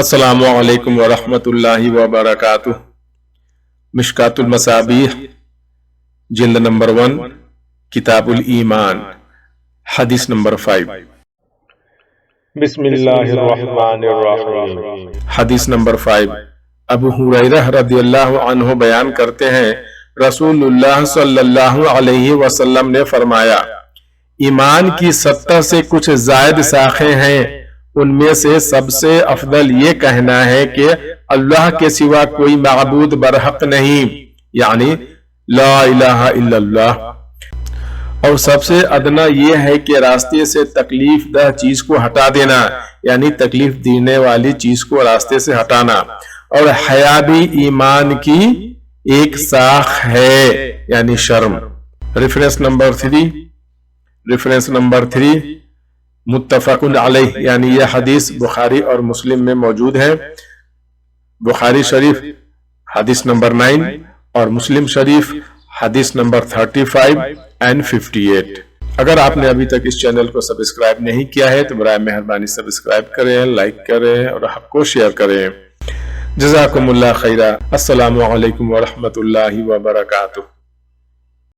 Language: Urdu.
السلام علیکم ورحمۃ اللہ وبرکاتہ۔ مشکات المصابیح جلد نمبر 1 کتاب الایمان حدیث نمبر 5۔ بسم اللہ الرحمن الرحیم۔ حدیث نمبر 5۔ ابو ہریرہ رضی اللہ عنہ بیان کرتے ہیں رسول اللہ صلی اللہ علیہ وسلم نے فرمایا، ایمان کی 70 سے کچھ زائد شاخیں ہیں، ان میں سے سب سے افضل یہ کہنا ہے کہ اللہ کے سوا کوئی معبود برحق نہیں، یعنی لا الہ الا اللہ، اور سب سے ادنا یہ ہے کہ راستے سے تکلیف دہ چیز کو ہٹا دینا، یعنی تکلیف دینے والی چیز کو راستے سے ہٹانا، اور حیا بھی ایمان کی ایک شاخ ہے، یعنی شرم۔ ریفرنس نمبر 3 متفق علیہ، یعنی یہ حدیث بخاری اور مسلم میں موجود ہے۔ بخاری شریف حدیث نمبر 9 اور مسلم شریف حدیث نمبر 35 and 58۔ اگر آپ نے ابھی تک اس چینل کو سبسکرائب نہیں کیا ہے تو برائے مہربانی سبسکرائب کریں، لائک کریں اور حق کو شیئر کریں۔ جزاکم اللہ خیرہ۔ السلام علیکم ورحمۃ اللہ وبرکاتہ۔